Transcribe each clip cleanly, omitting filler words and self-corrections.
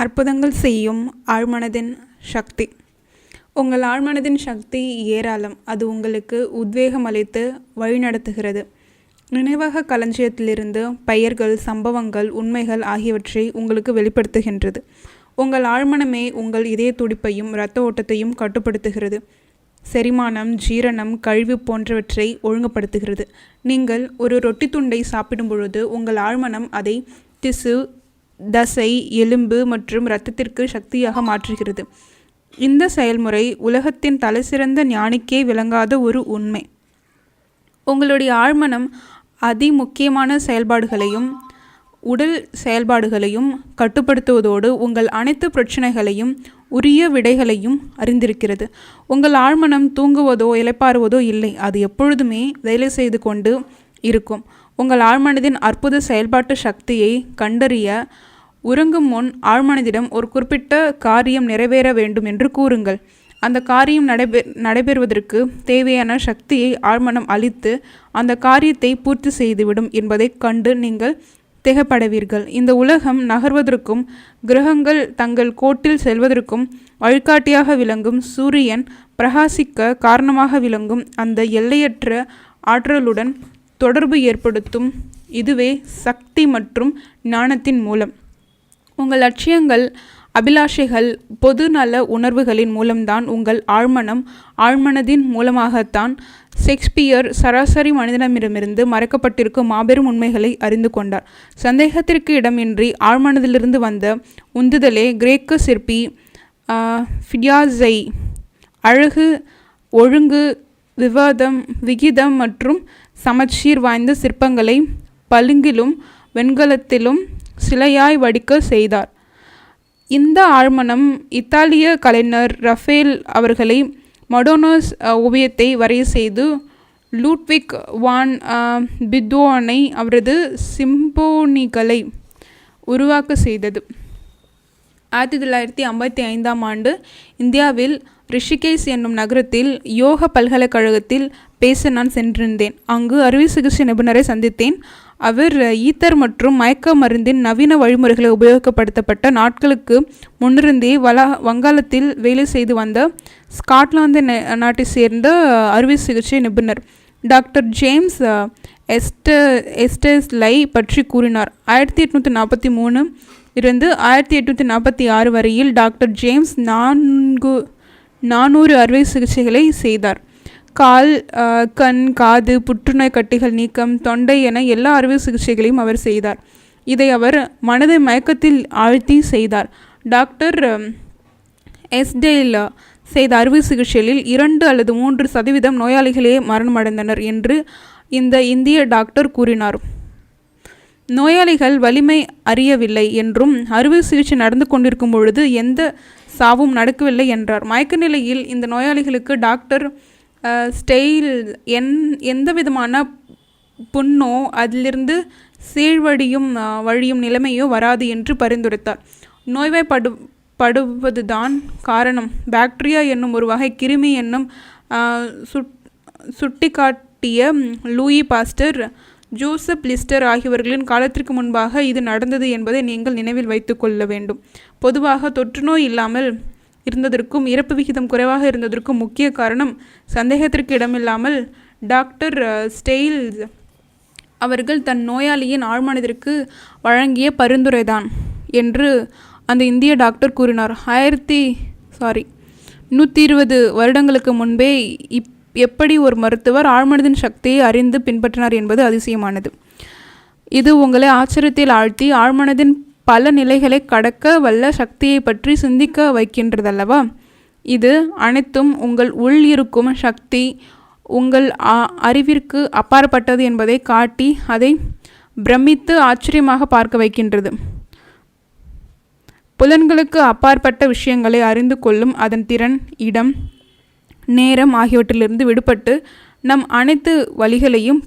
அற்புதங்கள் செய்யும் ஆழ்மனதின் சக்தி. உங்கள் ஆழ்மனதின் சக்தி ஏராளம். அது உங்களுக்கு உத்வேகம் அளித்து வழிநடத்துகிறது. நினைவக களஞ்சியத்திலிருந்து பெயர்கள், சம்பவங்கள், உண்மைகள் ஆகியவற்றை உங்களுக்கு வெளிப்படுத்துகின்றது. உங்கள் ஆழ்மனமே உங்கள் இதய துடிப்பையும் இரத்த ஓட்டத்தையும் கட்டுப்படுத்துகிறது. செரிமானம், ஜீரணம், கழிவு போன்றவற்றை ஒழுங்குபடுத்துகிறது. நீங்கள் ஒரு ரொட்டி துண்டை சாப்பிடும் பொழுது உங்கள் ஆழ்மனம் அதை திசு, தசை, எலும்பு மற்றும் இரத்தத்திற்கு சக்தியாக மாற்றுகிறது. இந்த செயல்முறை உலகத்தின் தலைசிறந்த ஞானிக்கே விளங்காத ஒரு உண்மை. உங்களுடைய ஆழ்மனம் முக்கியமான செயல்பாடுகளையும் உடல் செயல்பாடுகளையும் கட்டுப்படுத்துவதோடு உங்கள் அனைத்து பிரச்சனைகளையும் உரிய விடைகளையும் அறிந்திருக்கிறது. உங்கள் ஆழ்மனம் தூங்குவதோ இளைப்பாறுவதோ இல்லை. அது எப்பொழுதுமே வேலை செய்து கொண்டு இருக்கும். உங்கள் ஆழ்மனதின் அற்புத செயல்பாட்டு சக்தியை கண்டறிய உறங்கும் முன் ஆழ்மனதிடம் ஒரு குறிப்பிட்ட காரியம் நிறைவேற வேண்டும் என்று கூறுங்கள். அந்த காரியம் நடைபெறுவதற்கு தேவையான சக்தியை ஆழ்மனம் அளித்து அந்த காரியத்தை பூர்த்தி செய்துவிடும் என்பதை கண்டு நீங்கள் திகைப்படைவீர்கள். இந்த உலகம் நகர்வதற்கும் கிரகங்கள் தங்கள் கோட்டில் செல்வதற்கும் வழிகாட்டியாக விளங்கும் சூரியன் பிரகாசிக்க காரணமாக விளங்கும் அந்த எல்லையற்ற ஆற்றலுடன் தொடர்பு ஏற்படுத்தும் இதுவே சக்தி மற்றும் ஞானத்தின் மூலம். உங்கள் லட்சியங்கள், அபிலாஷைகள், பொது நல உணர்வுகளின் மூலம்தான் உங்கள் ஆழ்மனதின் மூலமாகத்தான் ஷேக்ஸ்பியர் சராசரி மனிதனிடமிருந்து மறைக்கப்பட்டிருக்கும் மாபெரும் உண்மைகளை அறிந்து கொண்டார். சந்தேகத்திற்கு இடமின்றி ஆழ்மனதிலிருந்து வந்த உந்துதலே கிரேக்க சிற்பி ஃபிடியாஸை அழகு, ஒழுங்கு, விகிதம் மற்றும் சமச்சீர் வாய்ந்த சிற்பங்களை பளிங்கிலும் வெண்கலத்திலும் சிலையாய் வடிக்க செய்தார். இந்த ஆழ்மனம் இத்தாலிய கலைஞர் ரஃபேல் அவர்களை மடோனாஸ் ஓவியத்தை வரைய செய்து லூட்விக் வான் பித்தோனை அவரது சிம்போனிகளை உருவாக்க செய்தது. 1955ஆம் ஆண்டு இந்தியாவில் ரிஷிகேஷ் என்னும் நகரத்தில் யோக பல்கலைக்கழகத்தில் பேச நான் சென்றிருந்தேன். அங்கு அறுவை சிகிச்சை நிபுணரை சந்தித்தேன். அவர் ஈத்தர் மற்றும் மயக்க மருந்தின் நவீன வழிமுறைகளை உபயோகப்படுத்தப்பட்ட நாட்களுக்கு முன்னிருந்தே வங்காளத்தில் வேலை செய்து வந்த ஸ்காட்லாந்து நாட்டை சேர்ந்த அறுவை சிகிச்சை நிபுணர் டாக்டர் ஜேம்ஸ் எஸ்டர்ஸ்லை பற்றி கூறினார். 1843 இருந்து 1846 வரையில் டாக்டர் ஜேம்ஸ் 400 அறுவை சிகிச்சைகளை செய்தார். கால், கண், காது, புற்றுநோய் கட்டிகள் நீக்கம், தொண்டை என எல்லா அறுவை சிகிச்சைகளையும் அவர் செய்தார். இதை அவர் மனதை மயக்கத்தில் ஆழ்த்தி செய்தார். டாக்டர் எஸ்டேல் செய்த அறுவை சிகிச்சைகளில் 2 அல்லது 3% நோயாளிகளே மரணமடைந்தனர் என்று இந்த இந்திய டாக்டர் கூறினார். நோயாளிகள் வலிமை அறியவில்லை என்றும் அறுவை சிகிச்சை நடந்து கொண்டிருக்கும் பொழுது எந்த சாவும் நடக்கவில்லை என்றார். மயக்க நிலையில் இந்த நோயாளிகளுக்கு டாக்டர் ஸ்டெயில் எந்த விதமான புண்ணோ அதிலிருந்து சீழ்வடியும் நிலைமையோ வராது என்று பரிந்துரைத்தார். நோய்வாய்ப்படுவதுதான் காரணம். பாக்டீரியா என்னும் ஒரு வகை கிருமி என்னும் சுட்டிக்காட்டிய லூயி பாஸ்டர், ஜோசப் லிஸ்டர் ஆகியவர்களின் காலத்திற்கு முன்பாக இது நடந்தது என்பதை நீங்கள் நினைவில் வைத்து கொள்ள வேண்டும். பொதுவாக தொற்றுநோய் இல்லாமல் இருந்ததற்கும் இறப்பு விகிதம் குறைவாக இருந்ததற்கும் முக்கிய காரணம் சந்தேகத்திற்கு இடமில்லாமல் டாக்டர் ஸ்டெயில்ஸ் அவர்கள் தன் நோயாளியின் ஆழ்மனதிற்கு வழங்கிய பரிந்துரைதான் என்று அந்த இந்திய டாக்டர் கூறினார். 120 வருடங்களுக்கு முன்பே எப்படி ஒரு மருத்துவர் ஆழ்மனதின் சக்தியை அறிந்து பின்பற்றினார் என்பது அதிசயமானது. இது உங்களை ஆச்சரியத்தில் ஆழ்த்தி ஆழ்மனதின் பல நிலைகளை கடக்க வல்ல சக்தியை பற்றி சிந்திக்க வைக்கின்றதல்லவா? இது அனைத்தும் உங்கள் உள் இருக்கும் சக்தி உங்கள் அறிவிற்கு அப்பாற்பட்டது என்பதை காட்டி அதை பிரமித்து ஆச்சரியமாக பார்க்க வைக்கின்றது. புலன்களுக்கு அப்பாற்பட்ட விஷயங்களை அறிந்து கொள்ளும் அதன் திறன், இடம், நேரம் ஆகியவற்றிலிருந்து விடுபட்டு நம் அனைத்து வலிகளையும்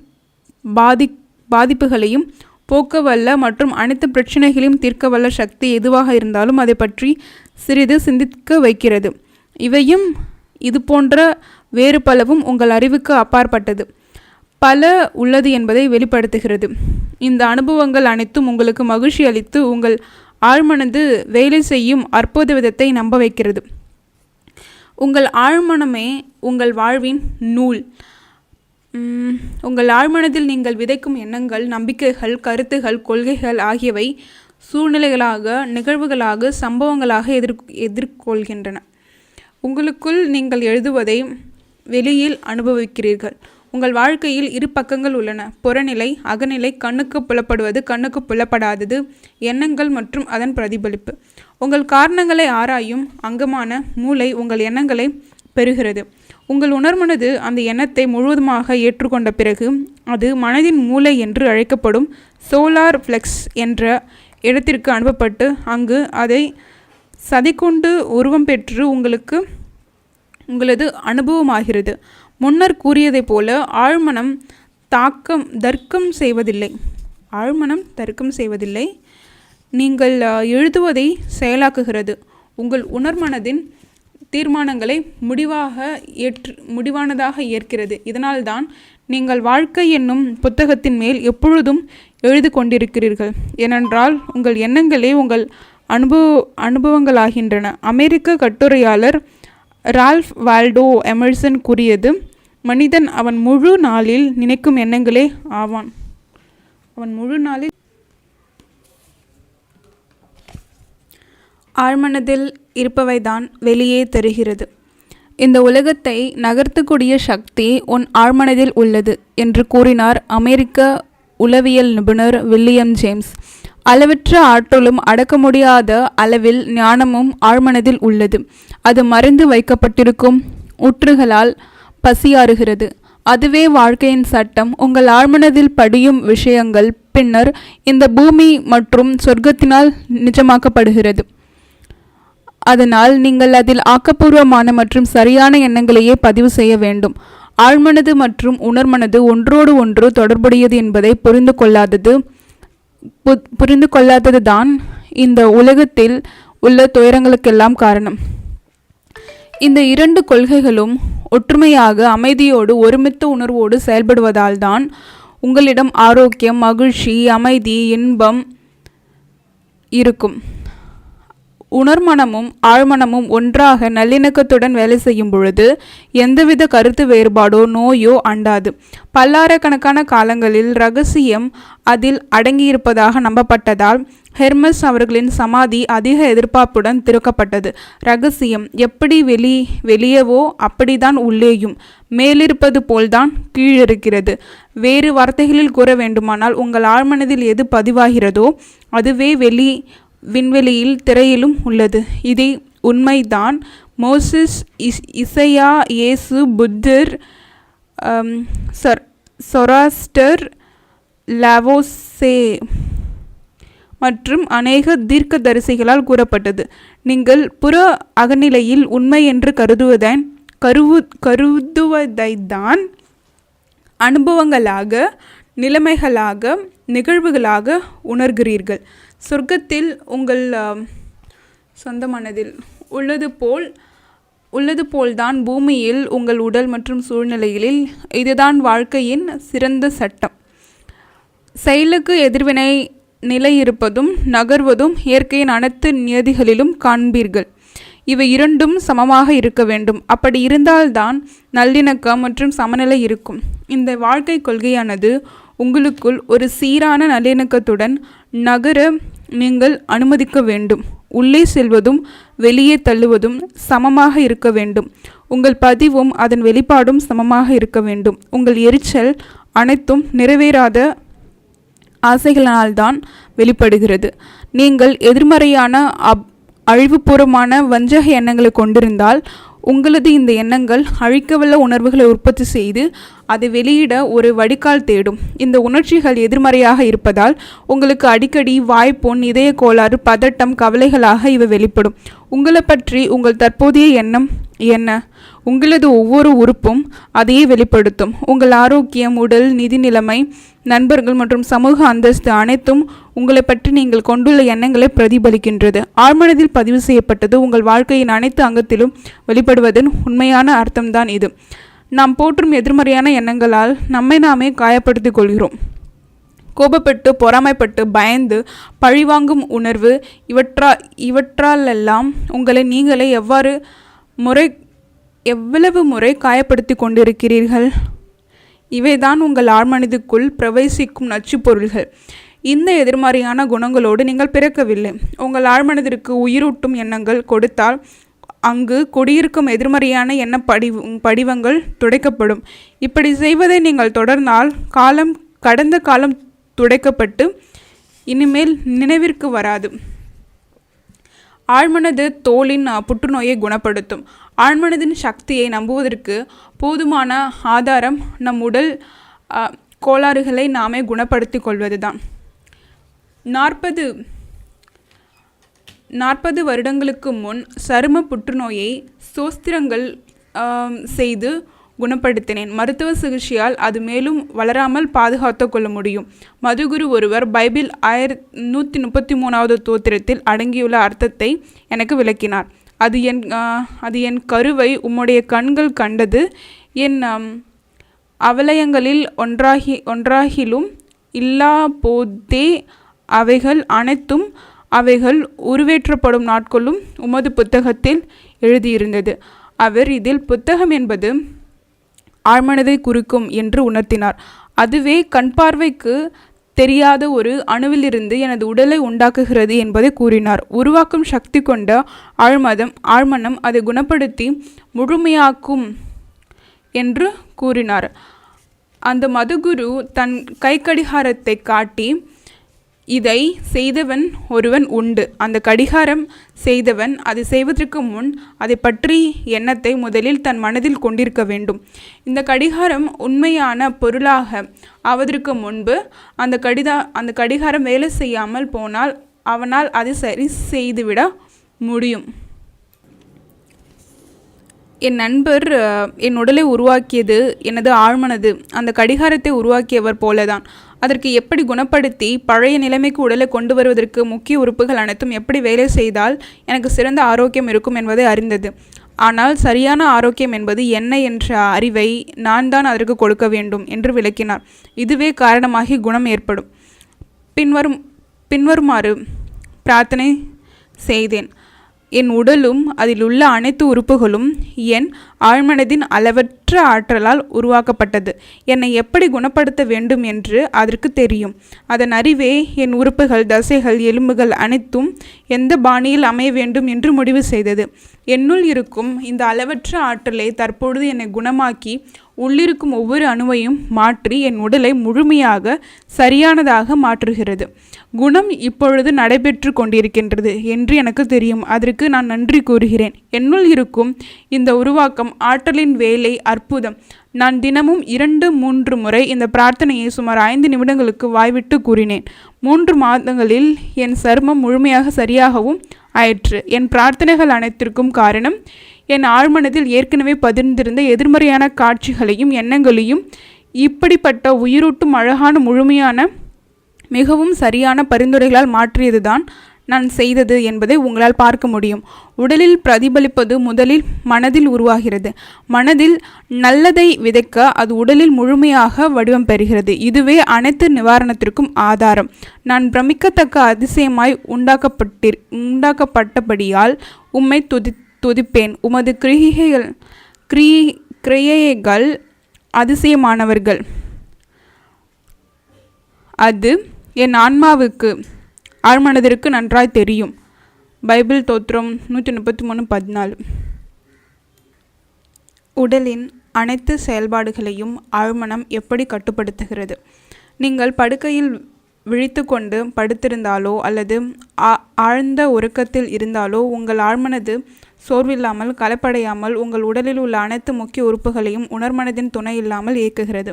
பாதிப்புகளையும் போக்க வல்ல மற்றும் அனைத்து பிரச்சனைகளையும் தீர்க்க வல்ல சக்தி எதுவாக இருந்தாலும் அதை பற்றி சிறிது சிந்திக்க வைக்கிறது. இவையும் இது போன்ற வேறு பலவும் உங்கள் அறிவுக்கு அப்பாற்பட்டது பல உள்ளது என்பதை வெளிப்படுத்துகிறது. இந்த அனுபவங்கள் அனைத்தும் உங்களுக்கு மகிழ்ச்சி அளித்து உங்கள் ஆழ்மனது வேலை செய்யும் அற்புத விதத்தை நம்ப வைக்கிறது. உங்கள் ஆழ்மனமே உங்கள் வாழ்வின் நூல். உங்கள் ஆழ்மனதில் நீங்கள் விதைக்கும் எண்ணங்கள், நம்பிக்கைகள், கருத்துகள், கொள்கைகள் ஆகியவை சூழ்நிலைகளாக, நிகழ்வுகளாக, சம்பவங்களாக எதிர்கொள்கின்றன. உங்களுக்குள் நீங்கள் எழுதுவதை வெளியில் அனுபவிக்கிறீர்கள். உங்கள் வாழ்க்கையில் இரு பக்கங்கள் உள்ளன: புறநிலை, அகநிலை. கண்ணுக்கு புலப்படுவது, கண்ணுக்கு புலப்படாதது, எண்ணங்கள் மற்றும் அதன் பிரதிபலிப்பு. உங்கள் காரணங்களை ஆராயும் அங்கமான மூளை உங்கள் எண்ணங்களை பெறுகிறது. உங்கள் உணர்மனது அந்த எண்ணத்தை முழுவதுமாக ஏற்றுக்கொண்ட பிறகு அது மனதின் மூளை என்று அழைக்கப்படும் சோலார் பிளெக்ஸ் என்ற இடத்திற்கு அனுப்பப்பட்டு அங்கு அதை சதைக்கொண்டு உருவம் பெற்று உங்களது அனுபவமாகிறது. முன்னர் கூறியதைப் போல ஆழ்மனம் தர்க்கம் செய்வதில்லை. நீங்கள் எழுதுவதை செயலாக்குகிறது. உங்கள் உணர்மனதின் தீர்மானங்களை முடிவானதாக ஏற்கிறது. இதனால்தான் நீங்கள் வாழ்க்கை என்னும் புத்தகத்தின் மேல் எப்பொழுதும் எழுதி கொண்டிருக்கிறீர்கள். ஏனென்றால் உங்கள் எண்ணங்களே உங்கள் அனுபவங்களாகின்றன. அமெரிக்க கட்டுரையாளர் ரால்ஃப் வால்டோ எமர்சன் கூறியது: மனிதன் அவன் முழு நாளில் நினைக்கும் எண்ணங்களே ஆவான். ஆழ்மனதில் இருப்பவைதான் வெளியே தெரிகிறது. இந்த உலகத்தை நகர்த்தக்கூடிய சக்தி உன் ஆழ்மனதில் உள்ளது என்று கூறினார் அமெரிக்க உளவியல் நிபுணர் வில்லியம் ஜேம்ஸ். அளவற்ற ஆற்றலும் அடக்க முடியாத அளவில் ஞானமும் ஆழ்மனதில் உள்ளது. அது மறைந்து வைக்கப்பட்டிருக்கும் ஊற்றுகளால் பசியாறுகிறது. அதுவே வாழ்க்கையின் சட்டம். உங்கள் ஆழ்மனதில் படியும் விஷயங்கள் பின்னர் இந்த பூமி மற்றும் சொர்க்கத்தினால் நிஜமாக்கப்படுகிறது. அதனால் நீங்கள் அதில் ஆக்கப்பூர்வமான மற்றும் சரியான எண்ணங்களையே பதிவு செய்ய வேண்டும். ஆழ்மனது மற்றும் உணர்மனது ஒன்றோடு ஒன்று தொடர்புடையது என்பதை புரிந்து கொள்ளாதது தான் இந்த உலகத்தில் உள்ள துயரங்களுக்கெல்லாம் காரணம். இந்த இரண்டு கொள்கைகளும் ஒற்றுமையாக, அமைதியோடு, ஒருமித்த உணர்வோடு செயல்படுவதால் தான் உங்களிடம் ஆரோக்கியம், மகிழ்ச்சி, அமைதி, இன்பம் இருக்கும். உணர்மனமும் ஆழ்மனமும் ஒன்றாக நல்லிணக்கத்துடன் வேலை செய்யும் பொழுது எந்தவித கருத்து வேறுபாடோ நோயோ அண்டாது. பல்லாயிரக்கணக்கான காலங்களில் ரகசியம் அதில் அடங்கியிருப்பதாக நம்பப்பட்டதால் ஹெர்மஸ் அவர்களின் சமாதி அதிக எதிர்பார்ப்புடன் திறக்கப்பட்டது. ரகசியம் எப்படி வெளியவோ அப்படிதான் உள்ளேயும் மேலிருப்பது போல்தான் கீழிருக்கிறது. வேறு வார்த்தைகளில் கூற வேண்டுமானால், உங்கள் ஆழ்மனதில் எது பதிவாகிறதோ அதுவே விண்வெளியில் திரையிலும் உள்ளது. இதே உண்மைதான் மோசஸ், இசையா, இயேசு, புத்தர், சொராஸ்டர், லாவோசே மற்றும் அநேக தீர்க்கதரிசிகளால் கூறப்பட்டது. நீங்கள் புற அகநிலையில் உண்மை என்று கருதுவதைத்தான் அனுபவங்களாக, நிலைமைகளாக, நிகழ்வுகளாக உணர்கிறீர்கள். சொர்க்கத்தில் உங்கள் சொந்த மனதில் உள்ளது போல்தான் பூமியில் உங்கள் உடல் மற்றும் சூழ்நிலைகளில். இதுதான் வாழ்க்கையின் சிறந்த சட்டம். செயலுக்கு எதிர்வினை நிலை இருப்பதும் நகர்வதும் இயற்கையின் அனைத்து நியதிகளிலும் காண்பீர்கள். இவை இரண்டும் சமமாக இருக்க வேண்டும். அப்படி இருந்தால்தான் நல்லிணக்கம் மற்றும் சமநிலை இருக்கும். இந்த வாழ்க்கை கொள்கையானது உங்களுக்குள் ஒரு சீரான நல்லிணக்கத்துடன் நகர நீங்கள் அனுமதிக்க வேண்டும். உள்ளே செல்வதும் வெளியே தள்ளுவதும் சமமாக இருக்க வேண்டும். உங்கள் பதிவும் அதன் வெளிப்பாடும் சமமாக இருக்க வேண்டும். உங்கள் எரிச்சல் அனைத்தும் நிறைவேறாத ஆசைகளினால்தான் வெளிப்படுகிறது. நீங்கள் எதிர்மறையான அழிவுபூர்வமான வஞ்சக எண்ணங்களை கொண்டிருந்தால் உங்களது இந்த எண்ணங்கள் அழிக்கவல்ல உணர்வுகளை உற்பத்தி செய்து அதை வெளியிட ஒரு வடிகால் தேடும். இந்த உணர்ச்சிகள் எதிர்மறையாக இருப்பதால் உங்களுக்கு அடிக்கடி வாய்ப்புண், இதய கோளாறு, பதட்டம், கவலைகளாக இவை வெளிப்படும். உங்களை பற்றி உங்கள் தற்போதைய எண்ணம் என்ன? உங்களது ஒவ்வொரு உறுப்பும் அதையே வெளிப்படுத்தும். உங்கள் ஆரோக்கியம், உடல், நிதி நிலைமை, நண்பர்கள் மற்றும் சமூக அந்தஸ்து அனைத்தும் உங்களை பற்றி நீங்கள் கொண்டுள்ள எண்ணங்களை பிரதிபலிக்கின்றது. ஆழ்மனதில் பதிவு செய்யப்பட்டது உங்கள் வாழ்க்கையின் அனைத்து அங்கத்திலும் வெளிப்படுவதன் உண்மையான அர்த்தம்தான் இது. நாம் போற்றும் எதிர்மறையான எண்ணங்களால் நம்மை நாமே காயப்படுத்திக் கொள்கிறோம். கோபப்பட்டு, பொறாமைப்பட்டு, பயந்து, பழிவாங்கும் உணர்வு இவற்றாலெல்லாம் உங்களை நீங்களே எவ்வளவு முறை காயப்படுத்தி கொண்டிருக்கிறீர்கள். இவைதான் உங்கள் ஆழ்மனதுக்குள் பிரவேசிக்கும் நச்சு பொருள்கள். இந்த எதிர்மறையான குணங்களோடு நீங்கள் பிறக்கவில்லை. உங்கள் ஆழ்மனதிற்கு உயிரூட்டும் எண்ணங்கள் கொடுத்தால் அங்கு குடியிருக்கும் எதிர்மறையான எண்ண படிவங்கள் துடைக்கப்படும். இப்படி செய்வதை நீங்கள் தொடர்ந்தால் கடந்த காலம் துடைக்கப்பட்டு இனிமேல் நினைவிற்கு வராது. ஆழ்மனது தோலின் புற்றுநோயை குணப்படுத்தும். ஆழ்மனதின் சக்தியை நம்புவதற்கு போதுமான ஆதாரம் நம் உடல் கோளாறுகளை நாமே குணப்படுத்தி கொள்வதுதான். 40 வருடங்களுக்கு முன் சரும புற்றுநோயை சோஸ்திரங்கள் செய்து குணப்படுத்தினேன். மருத்துவ சிகிச்சையால் அது மேலும் வளராமல் பாதுகாத்து கொள்ள முடியும். மதுகுரு ஒருவர் பைபிள் 1133வது தோத்திரத்தில் அடங்கியுள்ள அர்த்தத்தை எனக்கு விளக்கினார். அது என் கருவை உம்முடைய கண்கள் கண்டது, என் அவலயங்களில் ஒன்றாகிலும் இல்லா போதே அவைகள் அனைத்தும் அவைகள் உருவேற்றப்படும் நாட்களும் உமது புத்தகத்தில் எழுதியிருந்தது. அவர் இதில் புத்தகம் என்பது ஆழ்மனதை குறிக்கும் என்று உணர்த்தினார். அதுவே கண் பார்வைக்கு தெரியாத ஒரு அணுவிலிருந்து எனது உடலை உண்டாக்குகிறது என்பதை கூறினார். உருவாக்கும் சக்தி கொண்ட ஆழ்மனம் அதை குணப்படுத்தி முழுமையாக்கும் என்று கூறினார். அந்த மதுகுரு தன் கைக்கடிகாரத்தை காட்டி, இதை செய்தவன் ஒருவன் உண்டு. அந்த கடிகாரம் செய்தவன் அதை செய்வதற்கு முன் அதை பற்றி எண்ணத்தை முதலில் தன் மனதில் கொண்டிருக்க வேண்டும். இந்த கடிகாரம் உண்மையான பொருளாக ஆவதற்கு முன்பு அந்த கடிகாரம் வேலை செய்யாமல் போனால் அவனால் அதை சரி செய்துவிட முடியும். என் நண்பர் என் உடலை உருவாக்கியது எனது ஆழ்மனது அந்த கடிகாரத்தை உருவாக்கியவர் போலதான். அதற்கு எப்படி குணப்படுத்தி பழைய நிலைமைக்கு உடலை கொண்டு வருவதற்கு முக்கிய உறுப்புகள் அனைத்தும் எப்படி வேலை செய்தால் எனக்கு சிறந்த ஆரோக்கியம் இருக்கும் என்பதை அறிந்தது. ஆனால் சரியான ஆரோக்கியம் என்பது என்ன என்ற அறிவை நான் தான் அதற்கு கொடுக்க வேண்டும் என்று விளக்கினார். இதுவே காரணமாகி குணம் ஏற்படும். பின்வருமாறு பிரார்த்தனை செய்தேன். என் உடலும் அதில் உள்ள அனைத்து உறுப்புகளும் என் ஆழ்மனதின் அளவற்ற ஆற்றலால் உருவாக்கப்பட்டது. என்னை எப்படி குணப்படுத்த வேண்டும் என்று அதற்கு தெரியும். அதன் அறிவே என் உறுப்புகள், தசைகள், எலும்புகள் அனைத்தும் எந்த பாணியில் அமைய வேண்டும் என்று முடிவு செய்தது. என்னுள் இருக்கும் இந்த அளவற்ற ஆற்றலை தற்பொழுது என்னை குணமாக்கி உள்ளிருக்கும் ஒவ்வொரு அணுவையும் மாற்றி என் உடலை முழுமையாக சரியானதாக மாற்றுகிறது. குணம் இப்பொழுது நடைபெற்று கொண்டிருக்கின்றது என்று எனக்கு தெரியும். அதற்கு நான் நன்றி கூறுகிறேன். என்னுள் இருக்கும் இந்த உருவாக்கம், ஆற்றலின் வேலை அற்புதம். நான் தினமும் 2-3 முறை இந்த பிரார்த்தனையை சுமார் 5 நிமிடங்களுக்கு வாய்விட்டு கூறினேன். 3 மாதங்களில் என் சருமம் முழுமையாக சரியாகவும் ஆயிற்று. என் பிரார்த்தனைகள் அனைத்திற்கும் காரணம் என் ஆழ்மனதில் ஏற்கனவே பதிர்ந்திருந்த எதிர்மறையான காட்சிகளையும் எண்ணங்களையும் இப்படிப்பட்ட உயிரூட்டும் அழகான முழுமையான மிகவும் சரியான பரிந்துரைகளால் மாற்றியதுதான் நான் செய்தது என்பதை உங்களால் பார்க்க முடியும். உடலில் பிரதிபலிப்பது முதலில் மனதில் உருவாகிறது. மனதில் நல்லதை விதைக்க அது உடலில் முழுமையாக வடிவம் பெறுகிறது. இதுவே அனைத்து நிவாரணத்திற்கும் ஆதாரம். நான் பிரமிக்கத்தக்க அதிசயமாய் உண்டாக்கப்பட்டபடியால் உம்மை துதிப்பேன். உமது கிரியைகள் அதிசயமானவர்கள். அது என் ஆன்மாவுக்கு, ஆழ்மனதிற்கு நன்றாய் தெரியும். பைபிள் தோத்திரம் 133:14. உடலின் அனைத்து செயல்பாடுகளையும் ஆழ்மனம் எப்படி கட்டுப்படுத்துகிறது? நீங்கள் படுக்கையில் விழித்து கொண்டு படுத்திருந்தாலோ அல்லது ஆழ்ந்த உறக்கத்தில் இருந்தாலோ உங்கள் ஆழ்மனது சோர்வில்லாமல், கலப்படையாமல் உங்கள் உடலில் உள்ள அனைத்து முக்கிய உறுப்புகளையும் உணர்மனதின் துணை இல்லாமல் இயக்குகிறது.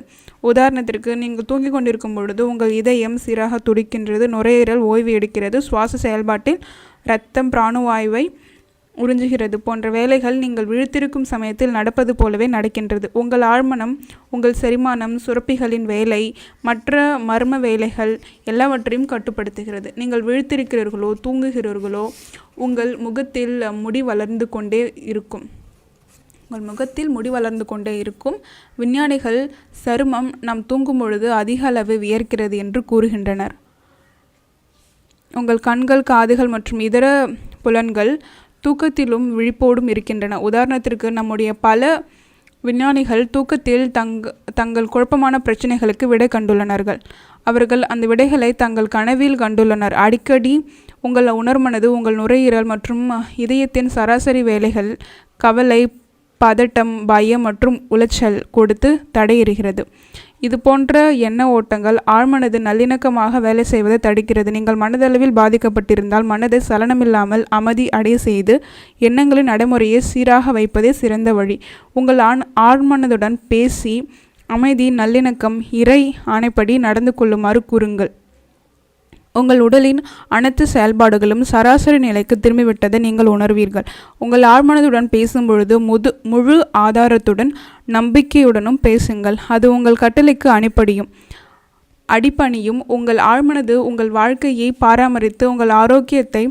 உதாரணத்திற்கு, நீங்கள் தூங்கிக் கொண்டிருக்கும் பொழுது உங்கள் இதயம் சீராக துடிக்கின்றது, நுரையீரல் ஓய்வு எடுக்கிறது, சுவாச செயல்பாட்டில் இரத்தம் பிராணவாயுவை உறிஞ்சுகிறது போன்ற வேலைகள் நீங்கள் விழித்திருக்கும் சமயத்தில் நடப்பது போலவே நடக்கின்றது. உங்கள் ஆழ்மனம் உங்கள் செரிமானம், சுரப்பிகளின் வேலை, மற்ற மர்ம வேலைகள் எல்லாவற்றையும் கட்டுப்படுத்துகிறது. நீங்கள் விழித்திருக்கிறீர்களோ தூங்குகிறீர்களோ உங்கள் முகத்தில் முடி வளர்ந்து கொண்டே இருக்கும். உங்கள் முகத்தில் முடி வளர்ந்து கொண்டே இருக்கும். விஞ்ஞானிகள் சருமம் நாம் தூங்கும் பொழுது அதிக அளவு வியர்க்கிறது என்று கூறுகின்றனர். உங்கள் கண்கள், காதுகள் மற்றும் இதர புலன்கள் தூக்கத்திலும் விழிப்போடும் இருக்கின்றன. உதாரணத்திற்கு, நம்முடைய பல விஞ்ஞானிகள் தூக்கத்தில் தங்கள் குழப்பமான பிரச்சனைகளுக்கு விடை கண்டுள்ளனர்கள். அவர்கள் அந்த விடைகளை தங்கள் கனவில் கண்டுள்ளனர். அடிக்கடி உங்கள் உணர்மனது உங்கள் நுரையீரல் மற்றும் இதயத்தின் சராசரி வேலைகள் கவலை, பதட்டம், பயம் மற்றும் உளைச்சல் கொடுத்து தடையிடுகிறது. இது போன்ற எண்ண ஓட்டங்கள் ஆழ்மனது நல்லிணக்கமாக வேலை செய்வதை தடுக்கிறது. நீங்கள் மனதளவில் பாதிக்கப்பட்டிருந்தால் மனதை சலனமில்லாமல் அமைதி அடைய செய்து எண்ணங்களின் நடைமுறையை சீராக வைப்பதே சிறந்த வழி. உங்கள் ஆழ்மனதுடன் பேசி அமைதி, நல்லிணக்கம், இறை ஆணைப்படி நடந்து கொள்ளுமாறு கூறுங்கள். உங்கள் உடலின் அனைத்து செயல்பாடுகளும் சராசரி நிலைக்கு திரும்பிவிட்டதை நீங்கள் உணர்வீர்கள். உங்கள் ஆழ்மனதுடன் பேசும்பொழுது முழு ஆதாரத்துடன் நம்பிக்கையுடனும் பேசுங்கள். அது உங்கள் கட்டளைக்கு அடிபணியும். உங்கள் ஆழ்மனது உங்கள் வாழ்க்கையை பராமரித்து உங்கள் ஆரோக்கியத்தை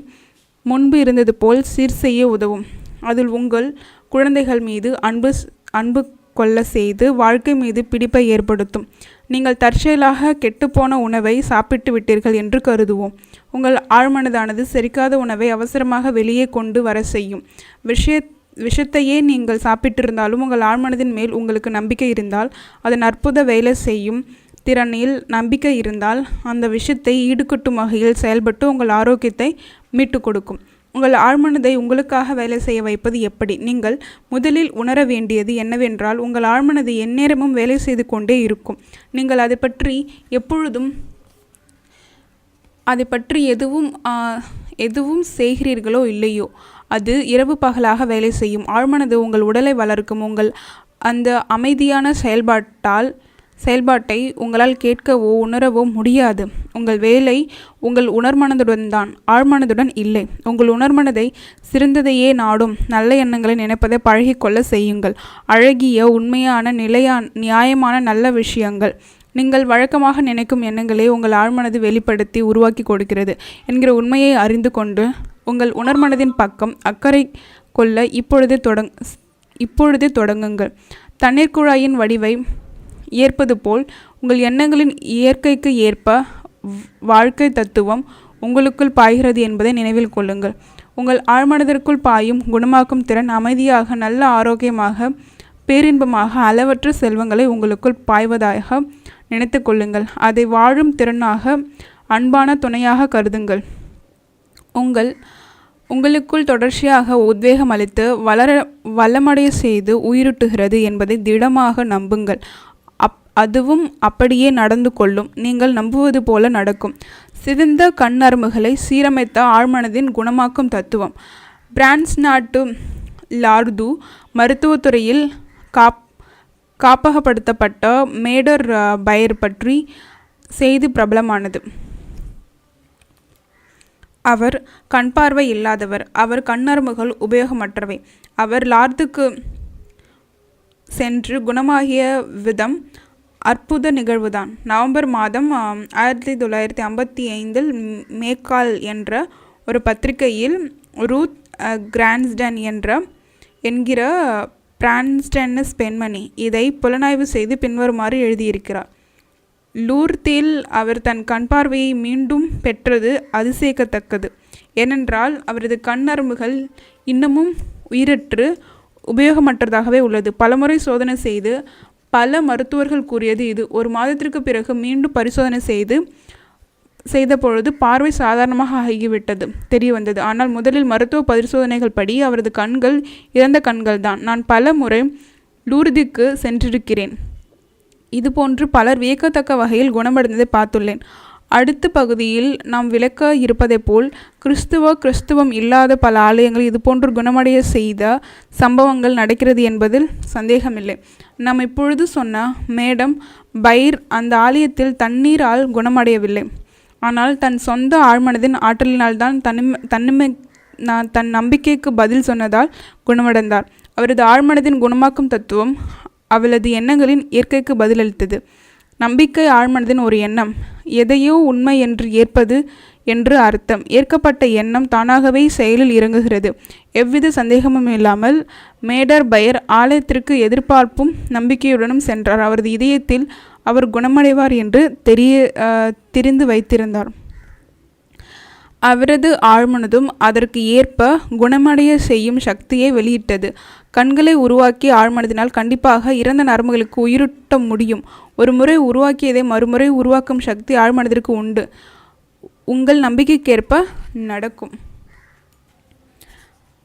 முன்பு இருந்தது போல் சீர் செய்ய உதவும். அதில் உங்கள் குழந்தைகள் மீது அன்பு கொள்ள செய்து வாழ்க்கை மீது பிடிப்பை ஏற்படுத்தும். நீங்கள் தற்செயலாக கெட்டுப்போன உணவை சாப்பிட்டு விட்டீர்கள் என்று கருதுவோம். உங்கள் ஆழ்மனதானது செரிக்காத உணவை அவசரமாக வெளியே கொண்டு வர செய்யும். விஷத்தையே நீங்கள் சாப்பிட்டிருந்தாலும் உங்கள் ஆழ்மனதின் மேல் உங்களுக்கு நம்பிக்கை இருந்தால், அதன் அற்புத வேலை செய்யும் திறனில் நம்பிக்கை இருந்தால், அந்த விஷத்தை ஈடுகட்டும் வகையில் செயல்பட்டு உங்கள் ஆரோக்கியத்தை மீட்டு கொடுக்கும். உங்கள் ஆழ்மனதை உங்களுக்காக வேலை செய்ய வைப்பது எப்படி? நீங்கள் முதலில் உணர வேண்டியது என்னவென்றால், உங்கள் ஆழ்மனது எந்நேரமும் வேலை செய்து கொண்டே இருக்கும். நீங்கள் அதை பற்றி எதுவும் செய்கிறீர்களோ இல்லையோ, அது இரவு பகலாக வேலை செய்யும். ஆழ்மனது உங்கள் உடலை வளர்க்கும். அந்த அமைதியான செயல்பாட்டை உங்களால் கேட்கவோ உணரவோ முடியாது. உங்கள் வேலை உங்கள் உணர்மனதுடன் தான், ஆழ்மனதுடன் இல்லை. உங்கள் உணர்மனதை சிறந்ததையே நாடும், நல்ல எண்ணங்களை நினைப்பதை பழகிக்கொள்ள செய்யுங்கள். அழகிய, உண்மையான, நியாயமான நல்ல விஷயங்கள், நீங்கள் வழக்கமாக நினைக்கும் எண்ணங்களை உங்கள் ஆழ்மனது வெளிப்படுத்தி உருவாக்கி கொடுக்கிறது என்கிற உண்மையை அறிந்து கொண்டு உங்கள் உணர்மனதின் பக்கம் அக்கறை கொள்ள இப்பொழுதே தொடங்குங்கள். தண்ணீர் குழாயின் வடிவை ஏற்பது போல் உங்கள் எண்ணங்களின் இயற்கைக்கு ஏற்ப வாழ்க்கை தத்துவம் உங்களுக்குள் பாய்கிறது என்பதை நினைவில் கொள்ளுங்கள். உங்கள் ஆழ்மனதிற்குள் பாயும் குணமாக்கும் திறன் அமைதியாக, நல்ல ஆரோக்கியமாக, பேரின்பமாக, அளவற்ற செல்வங்களை உங்களுக்குள் பாய்வதாக நினைத்து கொள்ளுங்கள். அதை வாழும் திறனாக, அன்பான துணையாக கருதுங்கள். உங்களுக்குள் தொடர்ச்சியாக உத்வேகம் அளித்து வளமடைய செய்து உயிரூட்டுகிறது என்பதை திடமாக நம்புங்கள். அதுவும் அப்படியே நடந்து கொள்ளும். நீங்கள் நம்புவது போல நடக்கும். சிதைந்த கண்ணரும்புகளை சீரமைத்த ஆழ்மனதின் குணமாக்கும் தத்துவம். பிரான்ஸ் நாட்டு லார்து மருத்துவத்துறையில் காப்பகப்படுத்தப்பட்ட மேடர் பையர் பற்றி செய்தி பிரபலமானது. அவர் கண்பார்வை இல்லாதவர். அவர் கண்ணரும்புகள் உபயோகமற்றவை. அவர் லார்துக்கு சென்று குணமாகிய விதம் அற்புத நிகழ்வுதான். நவம்பர் மாதம் 1955 மேக்கால் என்ற ஒரு பத்திரிகையில் ரூத் கிரான்ஸ்டன் என்கிற பிரான்ஸ்டன்ஸ் பெண்மணி இதை புலனாய்வு செய்து பின்வருமாறு எழுதியிருக்கிறார். லூர்தில் அவர் தன் கண் பார்வையை மீண்டும் பெற்றது அதிசயிக்கத்தக்கது. ஏனென்றால் அவரது கண் நரம்புகள் இன்னமும் உயிரற்று உபயோகமற்றதாகவே உள்ளது. பலமுறை சோதனை செய்து பல மருத்துவர்கள் கூறியது இது. ஒரு மாதத்திற்கு பிறகு மீண்டும் பரிசோதனை செய்த பொழுது பார்வை சாதாரணமாக ஆகிவிட்டது தெரிய வந்தது. ஆனால் முதலில் மருத்துவ பரிசோதனைகள் படி அவரது கண்கள் இறந்த கண்கள்தான். நான் பல முறை லூர்திக்கு சென்றிருக்கிறேன். இதுபோன்று பலர் வியக்கத்தக்க வகையில் குணமடைந்ததை பார்த்துள்ளேன். அடுத்த பகுதியில் நாம் விளக்க இருப்பதை போல் கிறிஸ்துவம் இல்லாத பல ஆலயங்கள் இதுபோன்று குணமடைய செய்த சம்பவங்கள் நடக்கிறது என்பதில் சந்தேகமில்லை. நாம் இப்பொழுது சொன்ன மேடம் பைர் அந்த ஆலயத்தில் தண்ணீரால் குணமடையவில்லை. ஆனால் தன் சொந்த ஆழ்மனதின் ஆற்றலினால்தான் தன் நம்பிக்கைக்கு பதில் சொன்னதால் குணமடைந்தார். அவரது ஆழ்மனதின் குணமாக்கும் தத்துவம் அவளது எண்ணங்களின் இயற்கைக்கு பதிலளித்தது. நம்பிக்கை ஆழ்மனதின் ஒரு எண்ணம். எதையோ உண்மை என்று ஏற்பது என்று அர்த்தம். ஏற்கப்பட்ட எண்ணம் தானாகவே செயலில் இறங்குகிறது. எவ்வித சந்தேகமும் இல்லாமல் மேடர் பயர் ஆலயத்திற்கு எதிர்பார்ப்பும் நம்பிக்கையுடனும் சென்றார். அவரது இதயத்தில் அவர் குணமடைவார் என்று தெரிந்து வைத்திருந்தார். அவரது ஆழ்மனதும் அதற்கு ஏற்ப குணமடைய செய்யும் சக்தியை வெளியிட்டது. கண்களை உருவாக்கி ஆழ்மனதினால் கண்டிப்பாக இறந்த நரம்புகளுக்கு உயிரூட்ட முடியும். ஒரு முறை உருவாக்கியதை மறுமுறை உருவாக்கும் சக்தி ஆழ்மனதிற்கு உண்டு. உங்கள் நம்பிக்கைக்கேற்ப நடக்கும்.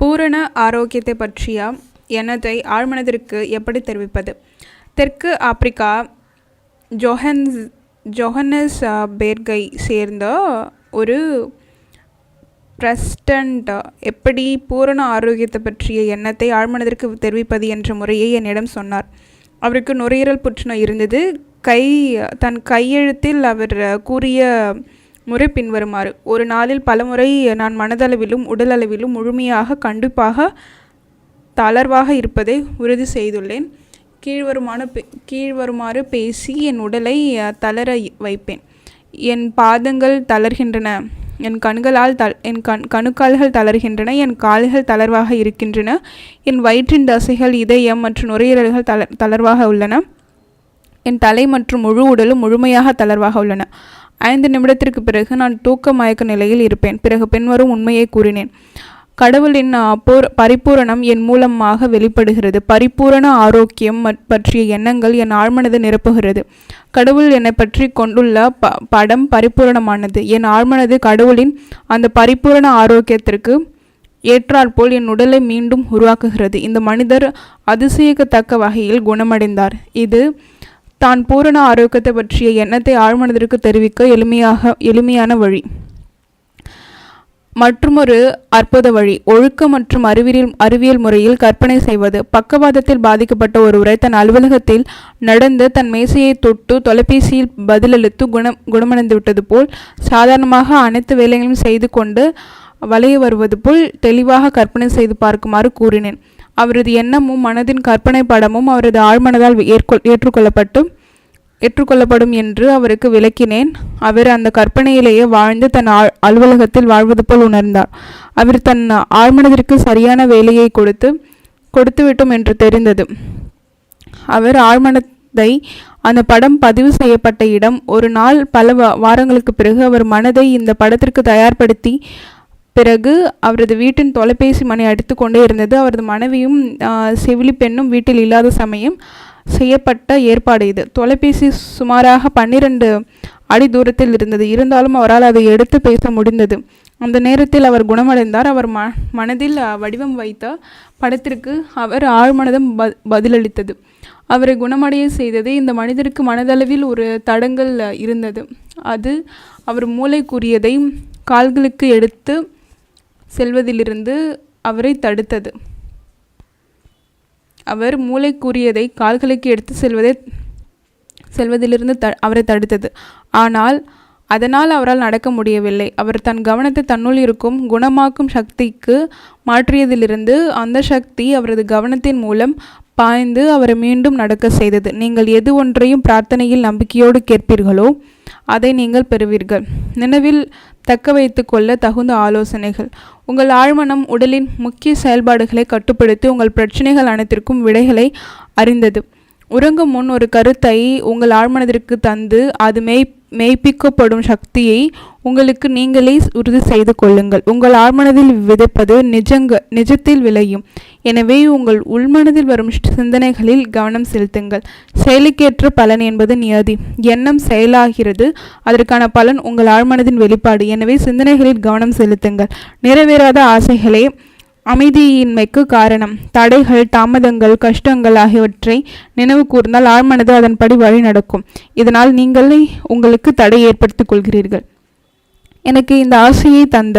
பூரண ஆரோக்கியத்தை பற்றிய எண்ணத்தை ஆழ்மனதிற்கு எப்படி தெரிவிப்பது? தெற்கு ஆப்பிரிக்கா ஜோஹன்னஸ்பேர்கை சேர்ந்த ஒரு பிரஸ்டன்ட் எப்படி பூரண ஆரோக்கியத்தை பற்றிய எண்ணத்தை ஆழ்மனதிற்கு தெரிவிப்பது என்ற முறையை என்னிடம் சொன்னார். அவருக்கு நுரையீரல் புற்றுநோய் இருந்தது. தன் கையெழுத்தில் அவர் கூறிய முறை பின்வருமாறு: ஒரு நாளில் பலமுறை நான் மனதளவிலும் உடலளவிலும் முழுமையாக கண்டிப்பாக தளர்வாக இருப்பதை உறுதி செய்துள்ளேன். கீழ்வருமாறு பேசி என் உடலை தளர வைப்பேன். என் பாதங்கள் தளர்கின்றன, என் கணுக்கால்கள் தளர்கின்றன, என் கால்கள் தளர்வாக இருக்கின்றன, என் வயிற்றின் தசைகள், இதயம் மற்றும் நுரையீரல்கள் தளர்வாக உள்ளன, என் தலை மற்றும் முழு உடலும் முழுமையாக தளர்வாக உள்ளன. 5 நிமிடத்திற்கு பிறகு நான் தூக்க மயக்க நிலையில் இருப்பேன். பிறகு பின்வரும் உண்மையை கூறினேன்: கடவுளின் பரிபூரணம் என் மூலமாக வெளிப்படுகிறது. பரிபூரண ஆரோக்கியம் பற்றிய எண்ணங்கள் என் ஆழ்மனதை நிரப்புகிறது. கடவுள் என்னை பற்றி கொண்டுள்ள படம் பரிபூரணமானது. என் ஆழ்மனது கடவுளின் அந்த பரிபூரண ஆரோக்கியத்திற்கு ஏற்றாற்போல் என் உடலை மீண்டும் உருவாக்குகிறது. இந்த மனிதர் அதிசயிக்கத்தக்க வகையில் குணமடைந்தார். இது தான் பூரண ஆரோக்கியத்தை பற்றிய எண்ணத்தை ஆழ்மனதிற்கு தெரிவிக்க எளிமையான வழி. மற்றுமொரு அற்புத வழி ஒழுக்க மற்றும் அறிவியல் முறையில் கற்பனை செய்வது. பக்கவாதத்தில் பாதிக்கப்பட்ட ஒருவரை தன் அலுவலகத்தில் நடந்து தன் மேசையை தொட்டு தொலைபேசியில் பதிலளித்து குணமடைந்து விட்டது போல் சாதாரணமாக அனைத்து வேலைகளையும் செய்து கொண்டு வளைய வருவது போல் தெளிவாக கற்பனை செய்து பார்க்குமாறு கூறினேன். அவரது எண்ணமும் மனதின் கற்பனை படமும் அவரது ஆழ்மனதால் ஏற்றுக்கொள்ளப்படும் என்று அவருக்கு விளக்கினேன். அவர் அந்த கற்பனையிலேயே வாழ்ந்து தன் அலுவலகத்தில் வாழ்வது போல் உணர்ந்தார். அவர் தன் ஆழ்மனதிற்கு சரியான வேலையை கொடுத்துவிட்டோம் என்று தெரிந்தது. அவர் ஆழ்மனதை அந்த படம் பதிவு செய்யப்பட்ட இடம். ஒரு நாள் பல வாரங்களுக்கு பிறகு அவர் மனதை இந்த படத்திற்கு தயார்படுத்தி பிறகு அவரது வீட்டின் தொலைபேசி மணி அடித்து கொண்டே இருந்தது. அவரது மனைவியும் செவிலி பெண்ணும் வீட்டில் இல்லாத சமயம் செய்யப்பட்ட ஏற்பாடு இது. தொலைபேசி சுமாராக 12 அடி தூரத்தில் இருந்தது. இருந்தாலும் அவரால் அதை எடுத்து பேச முடிந்தது. அந்த நேரத்தில் அவர் குணமடைந்தார். அவர் மனதில் வடிவம் வைத்த படத்திற்கு அவர் ஆழ்மனதும் பதிலளித்தது. அவரை குணமடைய செய்தது. இந்த மனிதருக்கு மனதளவில் ஒரு தடங்கல் இருந்தது. அது அவர் மூளை கூறியதை கால்களுக்கு எடுத்து செல்வதிலிருந்து அவரை தடுத்தது. அவர் மூளை கூறியதை கால்களுக்கு எடுத்து செல்வதிலிருந்து அவரை தடுத்தது. ஆனால் அதனால் அவரால் நடக்க முடியவில்லை. அவர் தன் கவனத்தை தன்னுள் இருக்கும் குணமாக்கும் சக்திக்கு மாற்றியதிலிருந்து அந்த சக்தி அவரது கவனத்தின் மூலம் பாய்ந்து அவரை மீண்டும் நடக்க செய்தது. நீங்கள் எது ஒன்றையும் பிரார்த்தனையில் நம்பிக்கையோடு கேட்பீர்களோ அதை நீங்கள் பெறுவீர்கள். நினைவில் தக்க வைத்து கொள்ள தகுந்த ஆலோசனைகள். உங்கள் ஆழ்மனம் உடலின் முக்கிய செயல்பாடுகளை கட்டுப்படுத்தி உங்கள் பிரச்சனைகள் அனைத்திற்கும் விடைகளை அறிந்தது. உறங்கும் முன் ஒரு கருத்தை உங்கள் ஆழ்மனதிற்கு தந்து அது மெய்ப்பிக்கப்படும் சக்தியை உங்களுக்கு நீங்களே உறுதி செய்து கொள்ளுங்கள். உங்கள் ஆழ்மனதில் விதைப்பது நிஜத்தில் விளையும். எனவே உங்கள் உள்மனதில் வரும் சிந்தனைகளில் கவனம் செலுத்துங்கள். செயலுக்கேற்ற பலன் என்பது நியதி. எண்ணம் செயலாகிறது, அதற்கான பலன் உங்கள் ஆழ்மனதின் வெளிப்பாடு. எனவே சிந்தனைகளில் கவனம் செலுத்துங்கள். நிறைவேறாத ஆசைகளே அமைதியின்மைக்கு காரணம். தடைகள், தாமதங்கள், கஷ்டங்கள் ஆகியவற்றை நினைவு கூர்ந்தால் ஆழ்மனது அதன்படி வழி நடக்கும். இதனால் நீங்களே உங்களுக்கு தடை ஏற்படுத்திக் கொள்கிறீர்கள். எனக்கு இந்த ஆசையை தந்த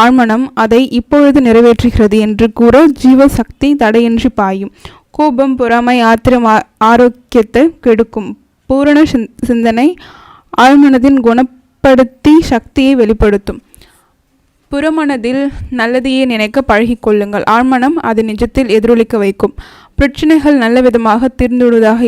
ஆழ்மனம் அதை இப்பொழுது நிறைவேற்றுகிறது என்று கூற ஜீவசக்தி தடையின்றி பாயும். கோபம், பொறாமை, ஆத்திரம் ஆரோக்கியத்தை கெடுக்கும். பூரண சிந்தனை ஆழ்மனதின் குணப்படுத்தி சக்தியை வெளிப்படுத்தும். புறமனதில் நல்லதையே நினைக்க பழகிக்கொள்ளுங்கள். ஆழ்மனம் அது நிஜத்தில் எதிரொலிக்க வைக்கும். பிரச்சனைகள் நல்ல விதமாக தீர்ந்துவிடுவதாக